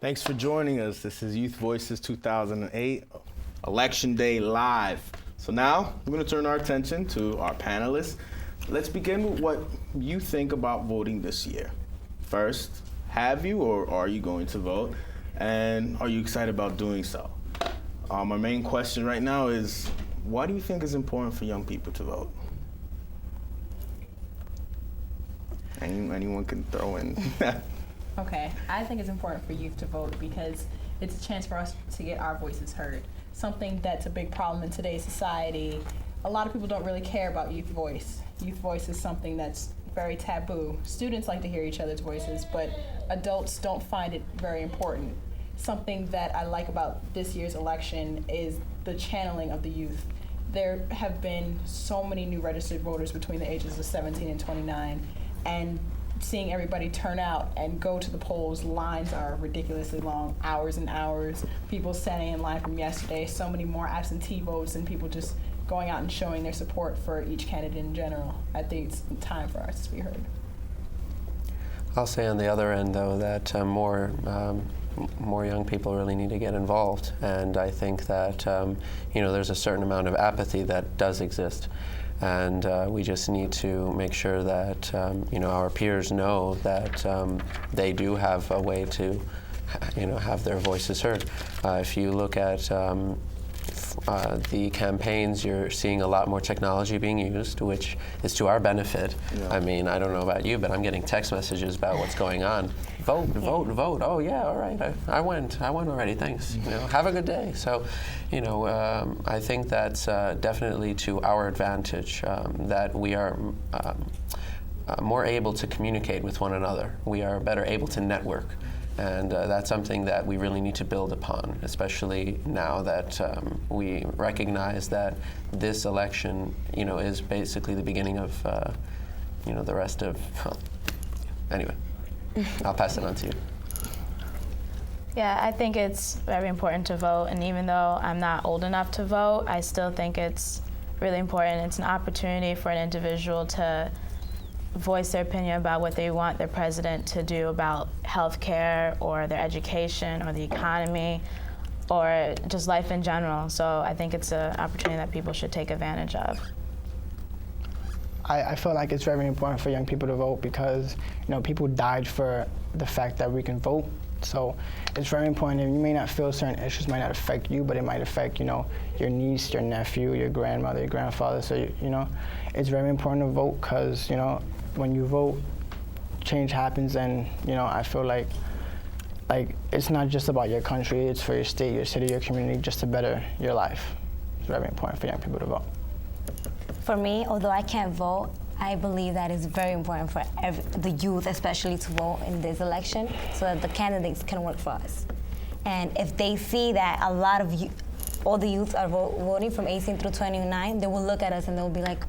Thanks for joining us. This is Youth Voices 2008, Election Day Live. So now we're going to turn our attention to our panelists. Let's begin with what you think about voting this year. First, have you or are you going to vote? And are you excited about doing so? Our main question right now is, why do you think it's important for young people to vote? Anyone can throw in. Okay, I think it's important for youth to vote because it's a chance for us to get our voices heard. Something that's a big problem in today's society. A lot of people don't really care about youth voice. Youth voice is something that's very taboo. Students like to hear each other's voices, but adults don't find it very important. Something that I like about this year's election is the channeling of the youth. There have been so many new registered voters between the ages of 17 and 29, and seeing everybody turn out and go to the polls, lines are ridiculously long, hours and hours, people standing in line from yesterday, so many more absentee votes and people just going out and showing their support for each candidate in general. I think it's time for us to be heard. I'll say on the other end, though, that more young people really need to get involved, and I think that there's a certain amount of apathy that does exist. And we just need to make sure that our peers know that they do have a way to have their voices heard. If you look at the campaigns, you're seeing a lot more technology being used, which is to our benefit. Yeah. I mean, I don't know about you, but I'm getting text messages about what's going on. Vote, vote, vote. Oh yeah, all right. I went already. Thanks. Have a good day. So, I think that's definitely to our advantage that we are more able to communicate with one another. We are better able to network. And that's something that we really need to build upon, especially now that we recognize that this election, is basically the beginning of, the rest of. Anyway, I'll pass it on to you. Yeah, I think it's very important to vote, and even though I'm not old enough to vote, I still think it's really important. It's an opportunity for an individual to voice their opinion about what they want their president to do about healthcare or their education or the economy or just life in general. So I think it's an opportunity that people should take advantage of. I feel like it's very important for young people to vote because people died for the fact that we can vote. So it's very important. You may not feel certain issues might not affect you, but it might affect your niece, your nephew, your grandmother, your grandfather. So it's very important to vote because when you vote, change happens, and I feel like it's not just about your country, it's for your state, your city, your community, just to better your life. It's very important for young people to vote. For me, although I can't vote, I believe that it's very important for the youth especially to vote in this election so that the candidates can work for us. And if they see that all the youth are voting from 18 through 29, they will look at us and they'll be like,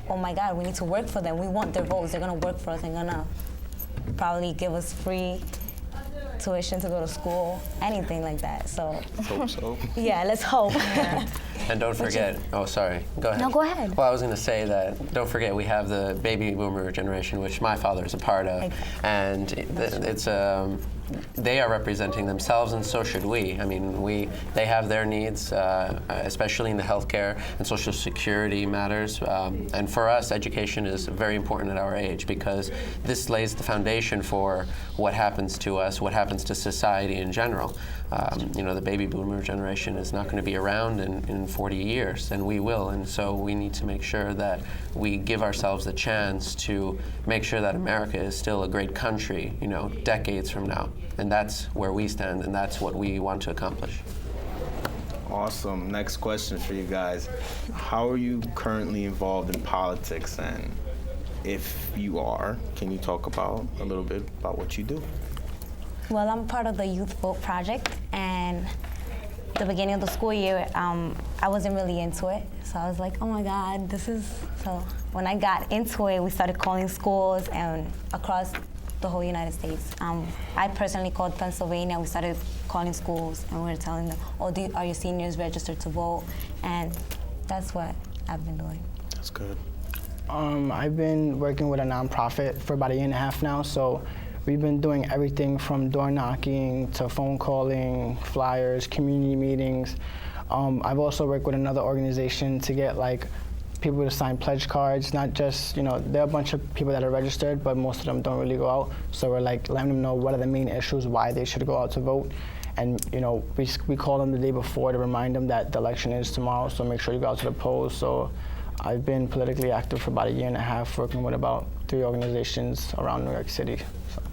oh my God, we need to work for them. We want their votes. They're going to work for us. They're going to probably give us free tuition to go to school, anything like that. So, Hope so. Yeah, let's hope. And don't forget, sorry, go ahead. No, go ahead. Well, I was going to say that, don't forget, we have the baby boomer generation, which my father is a part of, and they are representing themselves, and so should we. I mean, they have their needs, especially in the healthcare and social security matters, and for us, education is very important at our age because this lays the foundation for what happens to us, what happens to society in general. The baby boomer generation is not going to be around in 40 years, and we will, and so we need to make sure that we give ourselves a chance to make sure that America is still a great country, decades from now. And that's where we stand, and that's what we want to accomplish. Awesome. Next question for you guys. How are you currently involved in politics? And if you are, can you talk a little bit about what you do? Well, I'm part of the Youth Vote Project, and the beginning of the school year, I wasn't really into it. So I was like, oh my God, so when I got into it, we started calling schools and across the whole United States. I personally called Pennsylvania. We started calling schools, and we were telling them, are your seniors registered to vote? And that's what I've been doing. That's good. I've been working with a nonprofit for about 1.5 years now, so we've been doing everything from door knocking to phone calling, flyers, community meetings. I've also worked with another organization to get like people to sign pledge cards, not just, there are a bunch of people that are registered, but most of them don't really go out. So we're like letting them know what are the main issues, why they should go out to vote. And we call them the day before to remind them that the election is tomorrow, so make sure you go out to the polls. So I've been politically active for about a year and a half, working with about 3 organizations around New York City. So.